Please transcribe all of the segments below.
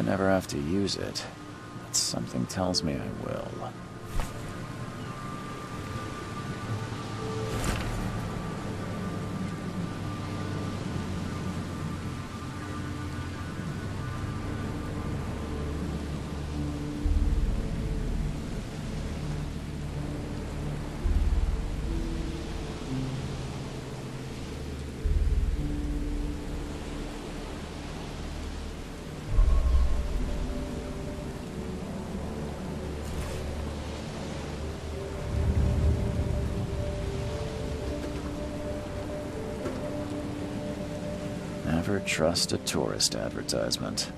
I never have to use it, but something tells me I will. Never trust a tourist advertisement.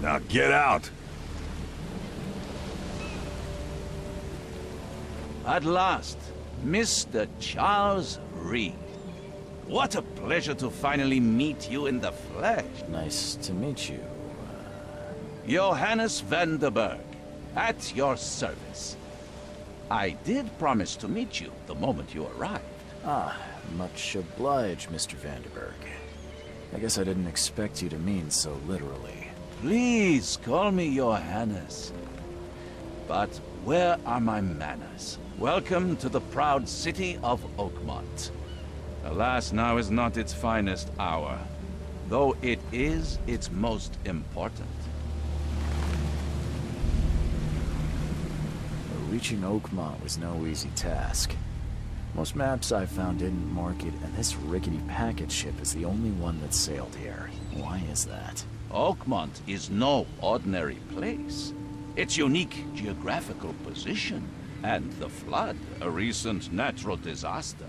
Now get out! At last, Mr. Charles Reed. What a pleasure to finally meet you in the flesh. Nice to meet you. Johannes van der Berg, at your service. I did promise to meet you the moment you arrived. Ah, much obliged, Mr. Vanderberg. I guess I didn't expect you to mean so literally. Please call me Johannes. But where are my manners? Welcome to the proud city of Oakmont. Alas, now is not its finest hour, though it is its most important. Reaching Oakmont was no easy task. Most maps I found didn't mark it, and this rickety packet ship is the only one that sailed here. Why is that? Oakmont is no ordinary place. Its unique geographical position and the flood, a recent natural disaster,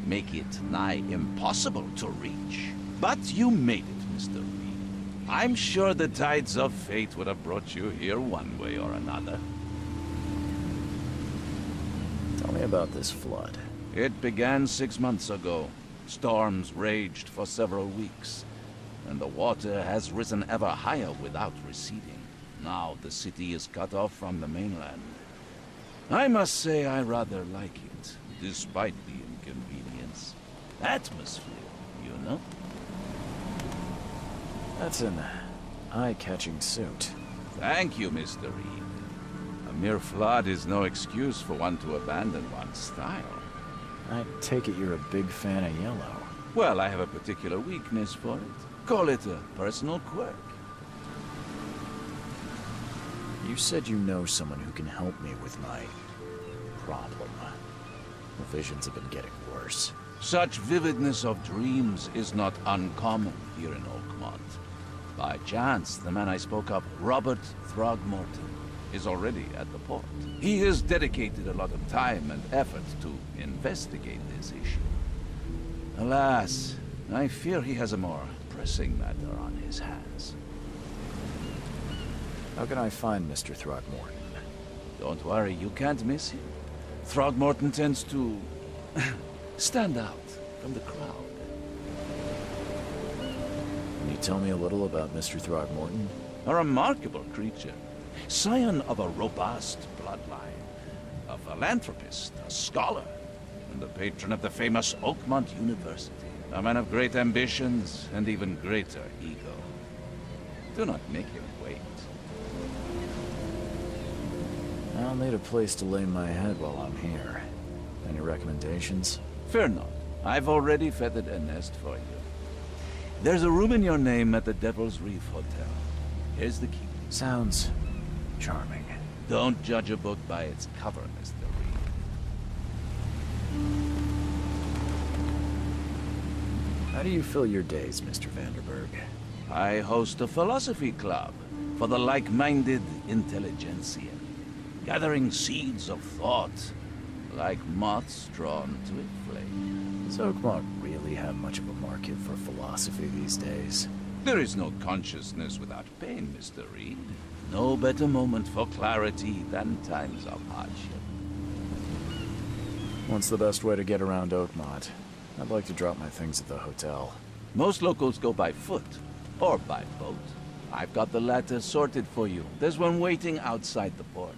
make it nigh impossible to reach. But you made it, Mr. Reed. I'm sure the tides of fate would have brought you here one way or another. Tell me about this flood. It began 6 months ago. Storms raged for several weeks, and the water has risen ever higher without receding. Now the city is cut off from the mainland. I must say I rather like it, despite the inconvenience. Atmosphere, you know? That's an eye-catching suit. Thank you, Mr. Reed. A mere flood is no excuse for one to abandon one's style. I take it you're a big fan of yellow. Well, I have a particular weakness for it. Call it a personal quirk. You said you know someone who can help me with my problem. The visions have been getting worse. Such vividness of dreams is not uncommon here in Oakmont. By chance, the man I spoke of, Robert Throgmorton, is already at the port. He has dedicated a lot of time and effort to investigate this issue. Alas, I fear he has a more pressing matter on his hands. How can I find Mr. Throgmorton? Don't worry, you can't miss him. Throgmorton tends to stand out from the crowd. Can you tell me a little about Mr. Throgmorton? A remarkable creature. Scion of a robust bloodline. A philanthropist, a scholar, and the patron of the famous Oakmont University. A man of great ambitions and even greater ego. Do not make him wait. I'll need a place to lay my head while I'm here. Any recommendations? Fear not. I've already feathered a nest for you. There's a room in your name at the Devil's Reef Hotel. Here's the key. Sounds charming. Don't judge a book by its cover, Mr. Reed. How do you fill your days, Mr. Vanderberg? I host a philosophy club for the like-minded intelligentsia, gathering seeds of thought like moths drawn to a flame. Does Oakmont really have much of a market for philosophy these days? There is no consciousness without pain, Mr. Reed. No better moment for clarity than times of hardship. What's the best way to get around Oakmont? I'd like to drop my things at the hotel. Most locals go by foot, or by boat. I've got the latter sorted for you. There's one waiting outside the port.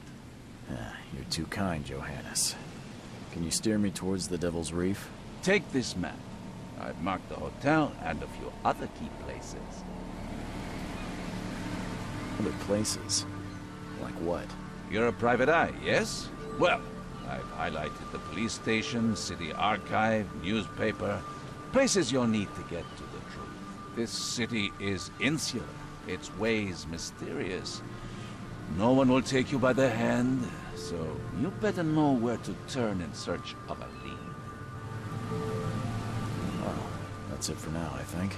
You're too kind, Johannes. Can you steer me towards the Devil's Reef? Take this map. I've marked the hotel and a few other key places. Other places? Like what? You're a private eye, yes? Well, I've highlighted the police station, city archive, newspaper. Places you'll need to get to the truth. This city is insular, its ways mysterious. No one will take you by the hand, so you better know where to turn in search of a lead. Well, that's it for now, I think.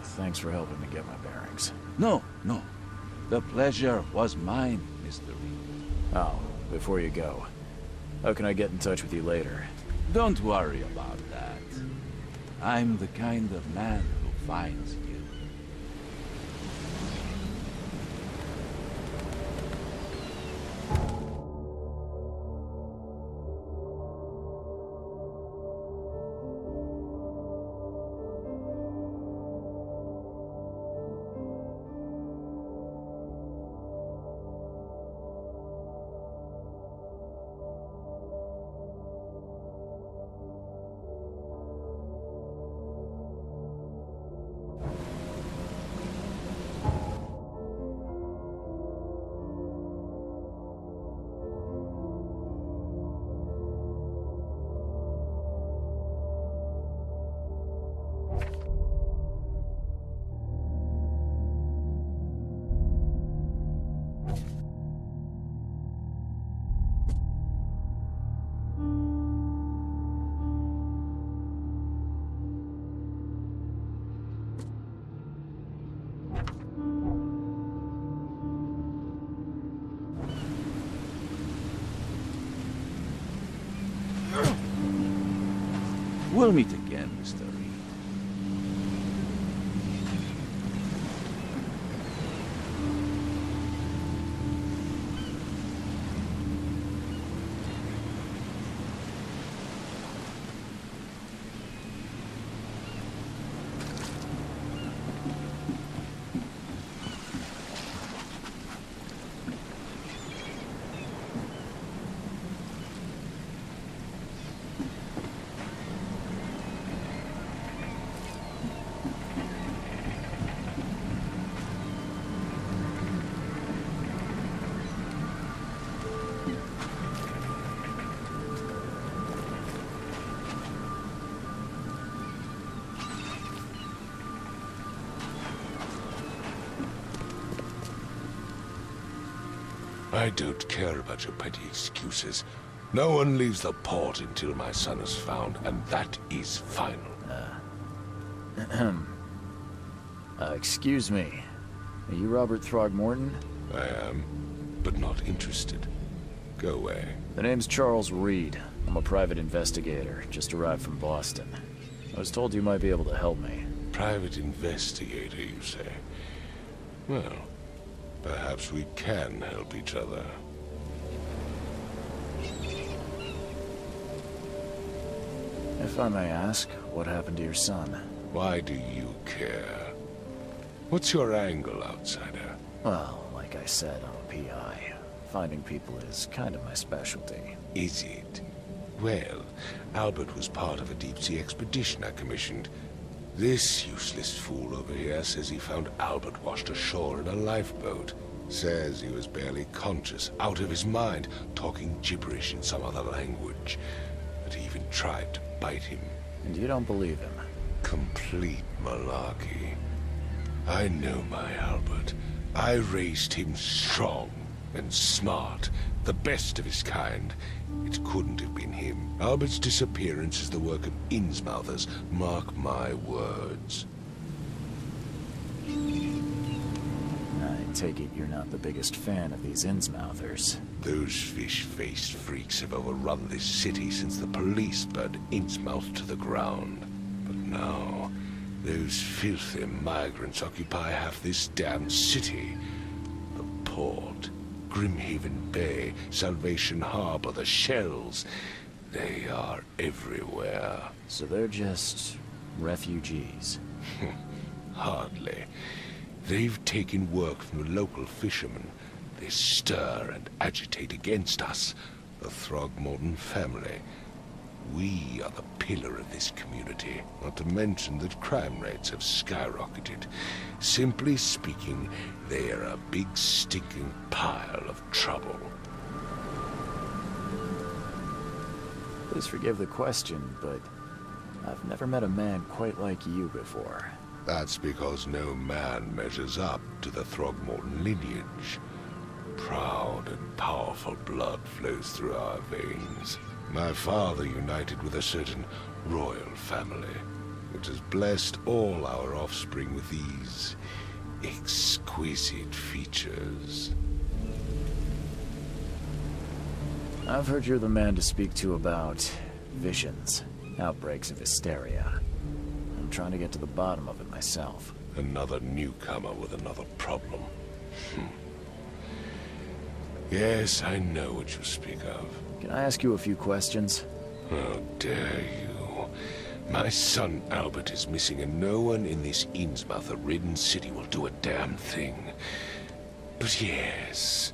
Thanks for helping me get my bearings. No. The pleasure was mine, Mr. Reed. Oh, before you go, how can I get in touch with you later? Don't worry about that. I'm the kind of man who finds you. We'll meet again, Mr. Reed. I don't care about your petty excuses. No one leaves the port until my son is found, and that is final. Excuse me. Are you Robert Throgmorton? I am, but not interested. Go away. The name's Charles Reed. I'm a private investigator, just arrived from Boston. I was told you might be able to help me. Private investigator, you say? Well, perhaps we can help each other. If I may ask, what happened to your son? Why do you care? What's your angle, outsider? Well, like I said, I'm a PI. Finding people is kind of my specialty. Is it? Well, Albert was part of a deep-sea expedition I commissioned. This useless fool over here says he found Albert washed ashore in a lifeboat. Says he was barely conscious, out of his mind, talking gibberish in some other language. But he even tried to bite him. And you don't believe him? Complete malarkey. I know my Albert. I raised him strong and smart, the best of his kind. It couldn't have been him. Albert's disappearance is the work of Innsmouthers, mark my words. I take it you're not the biggest fan of these Innsmouthers. Those fish-faced freaks have overrun this city since the police burned Innsmouth to the ground. But now, those filthy migrants occupy half this damned city. The port, Grimhaven Bay, Salvation Harbor, the shells. They are everywhere. So they're just refugees. Hardly. They've taken work from the local fishermen. They stir and agitate against us, the Throgmorton family. We are the pillar of this community, not to mention that crime rates have skyrocketed. Simply speaking, they are a big stinking pile of trouble. Please forgive the question, but I've never met a man quite like you before. That's because no man measures up to the Throgmorton lineage. Proud and powerful blood flows through our veins. My father united with a certain royal family, which has blessed all our offspring with these exquisite features. I've heard you're the man to speak to about visions, outbreaks of hysteria. I'm trying to get to the bottom of it myself. Another newcomer with another problem. Yes, I know what you speak of. Can I ask you a few questions? How dare you? My son Albert is missing, and no one in this Innsmouth-ridden city will do a damn thing. But yes,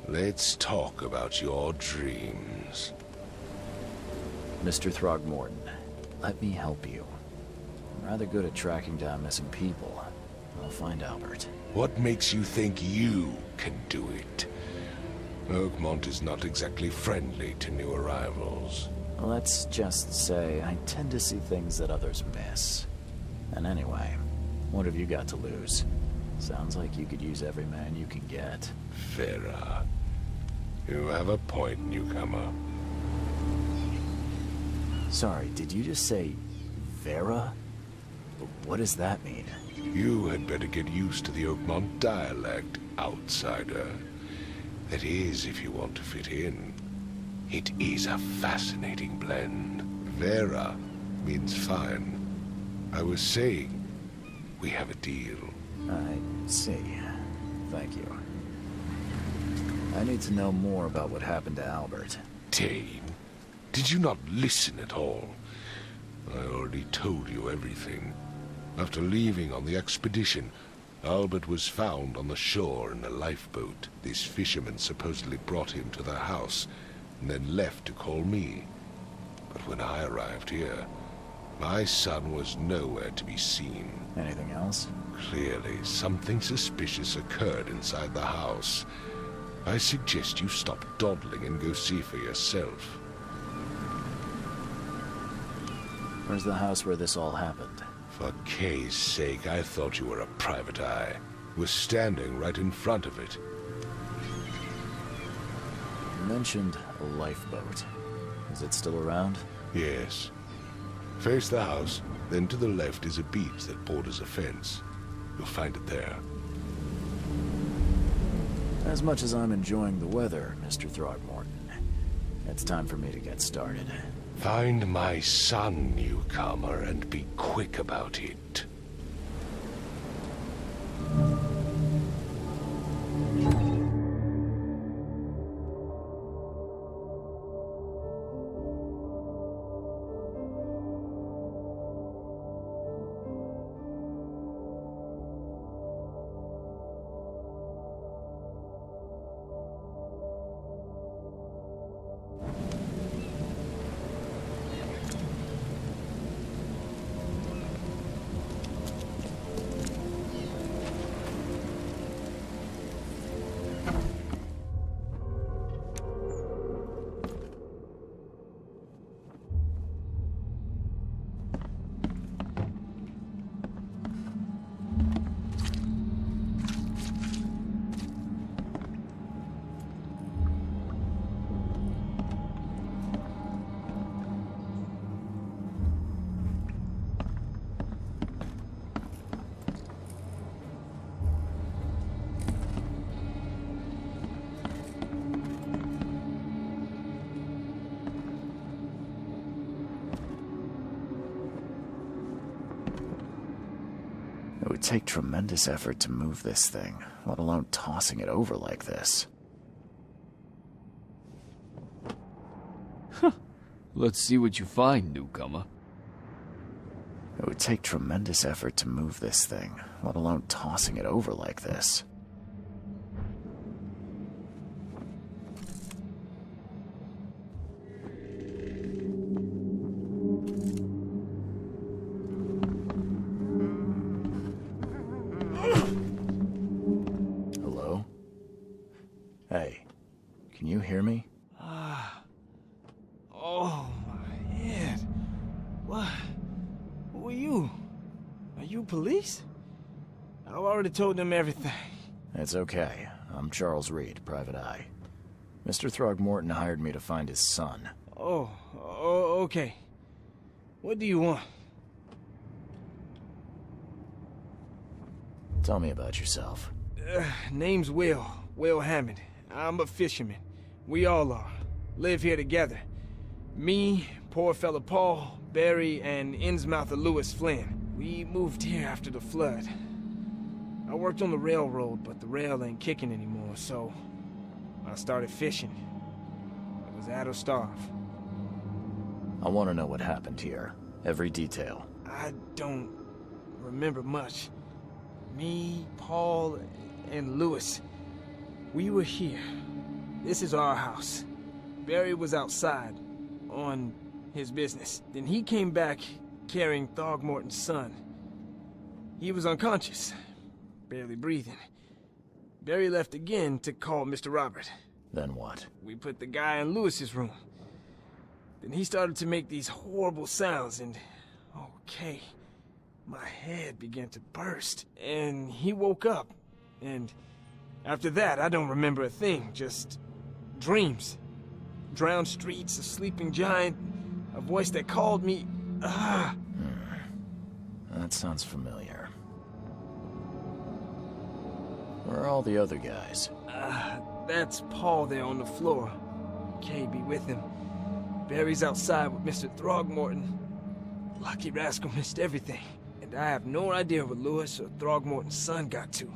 let's talk about your dreams. Mr. Throgmorton, let me help you. I'm rather good at tracking down missing people. I'll find Albert. What makes you think you can do it? Oakmont is not exactly friendly to new arrivals. Let's just say I tend to see things that others miss. And anyway, what have you got to lose? Sounds like you could use every man you can get. Vera. You have a point, newcomer. Sorry, did you just say Vera? What does that mean? You had better get used to the Oakmont dialect, outsider. That is, if you want to fit in. It is a fascinating blend. Vera means fine. I was saying, we have a deal. I see. Thank you. I need to know more about what happened to Albert. Dane, did you not listen at all? I already told you everything. After leaving on the expedition, Albert was found on the shore in a lifeboat. This fisherman supposedly brought him to their house, and then left to call me. But when I arrived here, my son was nowhere to be seen. Anything else? Clearly, something suspicious occurred inside the house. I suggest you stop dawdling and go see for yourself. Where's the house where this all happened? For Kay's sake, I thought you were a private eye. We're standing right in front of it. mentioned a lifeboat. Is it still around? Yes. Face the house, then to the left is a beach that borders a fence. You'll find it there. As much as I'm enjoying the weather, Mr. Throgmorton, it's time for me to get started. Find my son, newcomer, and be quick about it. It would take tremendous effort to move this thing, let alone tossing it over like this. Let's see what you find, newcomer. It would take tremendous effort to move this thing, let alone tossing it over like this. Hello? Hey, can you hear me? Oh, my head. What? Who are you? Are you police? I've already told them everything. It's okay. I'm Charles Reed, Private Eye. Mr. Throgmorton hired me to find his son. Oh, okay. What do you want? Tell me about yourself. Name's Will Hammond. I'm a fisherman. We all are. Live here together. Me, poor fella Paul, Barry, and Innsmouther Lewis Flynn. We moved here after the flood. I worked on the railroad, but the rail ain't kicking anymore, so I started fishing. I was at or starve. I want to know what happened here. Every detail. I don't remember much. Me, Paul, and Lewis, we were here. This is our house. Barry was outside, on his business. Then he came back carrying Throgmorton's son. He was unconscious, barely breathing. Barry left again to call Mr. Robert. Then what? We put the guy in Lewis's room. Then he started to make these horrible sounds and... okay, my head began to burst. And he woke up. And after that, I don't remember a thing, just dreams. Drowned streets, a sleeping giant, a voice that called me. That sounds familiar. Where are all the other guys? That's Paul there on the floor. Kay be with him. Barry's outside with Mr. Throgmorton. Lucky rascal missed everything. And I have no idea what Lewis or Throgmorton's son got to.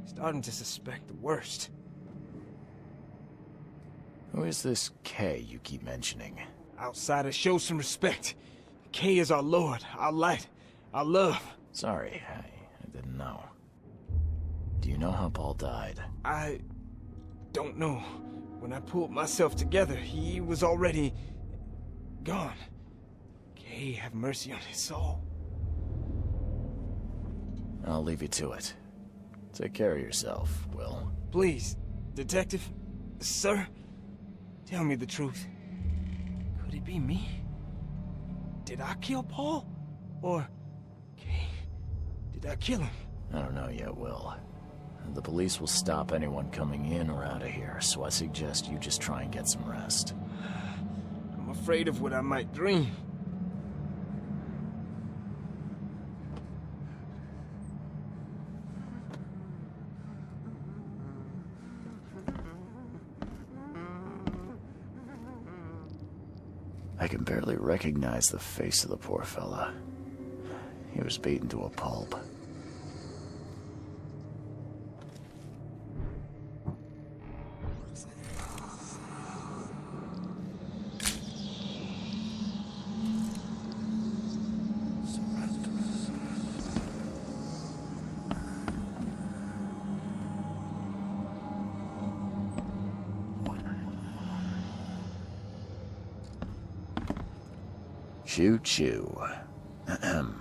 Starting to suspect the worst. Who is this Kay you keep mentioning? Outsiders, show some respect. Kay is our lord, our light, our love. Sorry, I didn't know. Do you know how Paul died? I don't know. When I pulled myself together, he was already gone. Kay, have mercy on his soul. I'll leave you to it. Take care of yourself, Will. Please, detective, sir, tell me the truth. Could it be me? Did I kill Paul? Or, Kay, did I kill him? I don't know yet, Will. The police will stop anyone coming in or out of here, so I suggest you just try and get some rest. I'm afraid of what I might dream. I can barely recognize the face of the poor fella. He was beaten to a pulp. Choo choo. Ahem.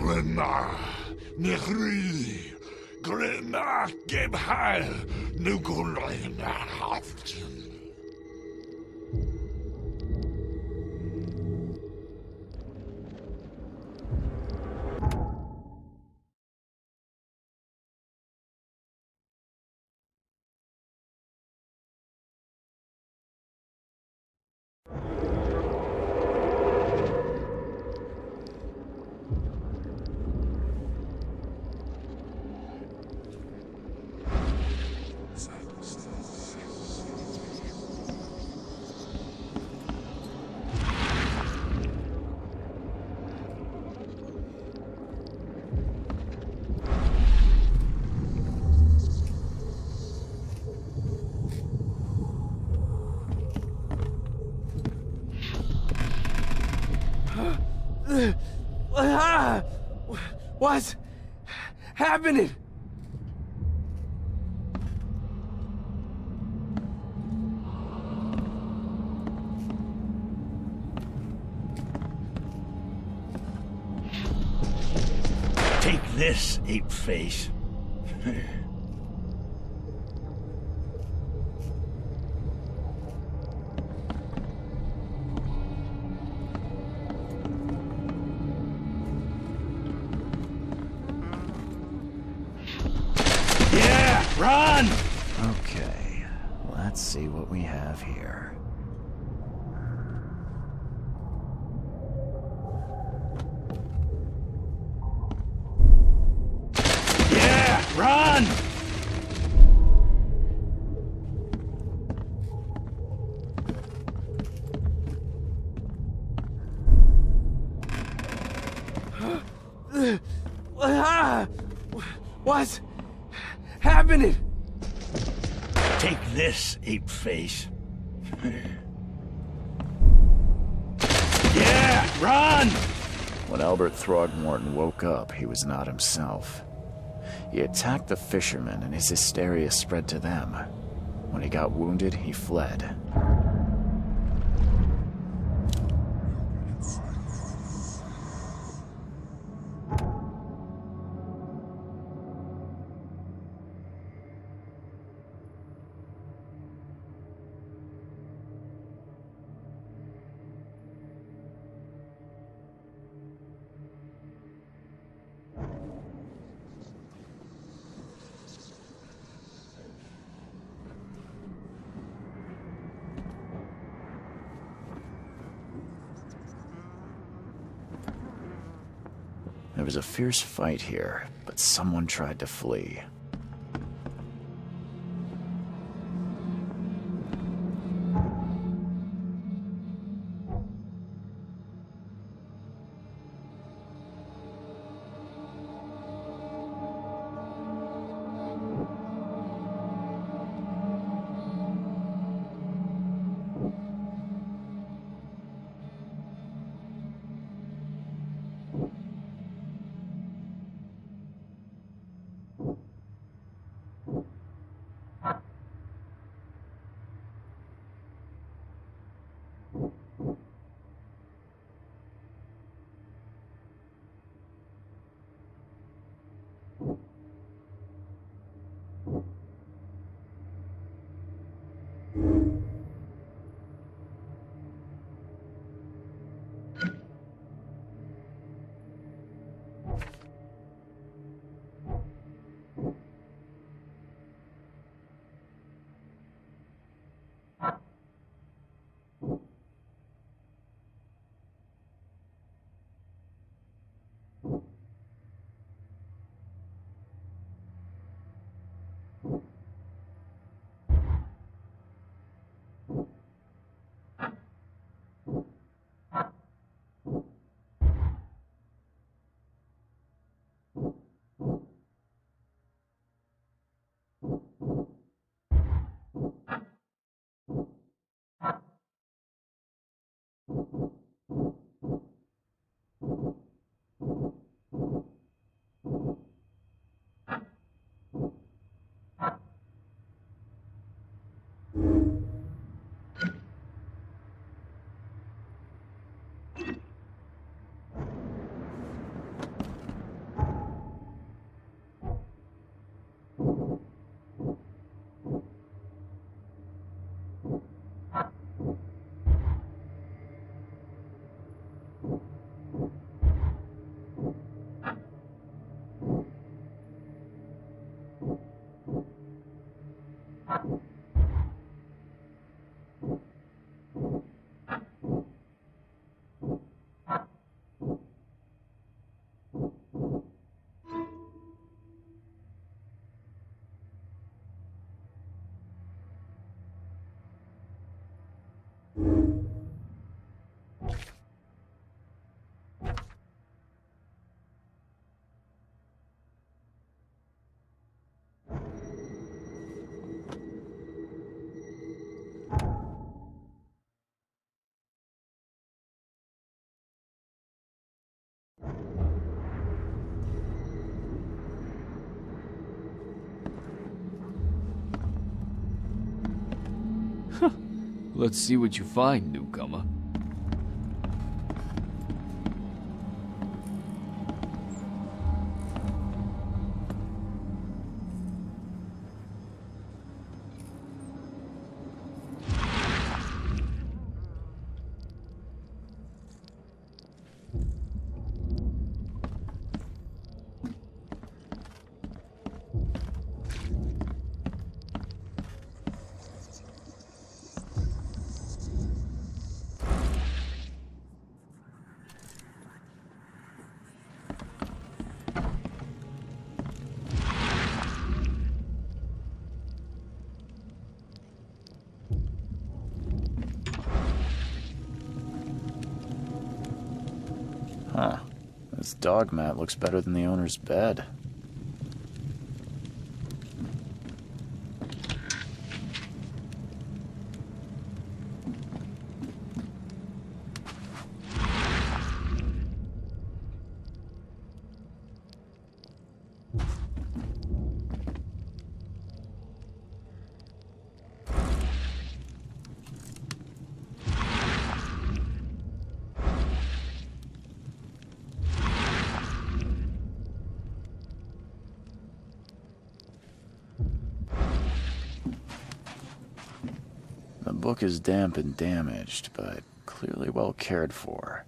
Glenna, Nechri, Glenna, Gebhal, Nugulina, Haftin. What's happening? Take this, ape face. Yeah, run! Okay, let's see what we have here. Yeah, run! What's happening? Take this, ape face. Yeah, run! When Albert Throgmorton woke up, he was not himself. He attacked the fishermen, and his hysteria spread to them. When he got wounded, he fled. There was a fierce fight here, but someone tried to flee. Let's see what you find, newcomer. Huh. This dog mat looks better than the owner's bed. The book is damp and damaged, but clearly well cared for.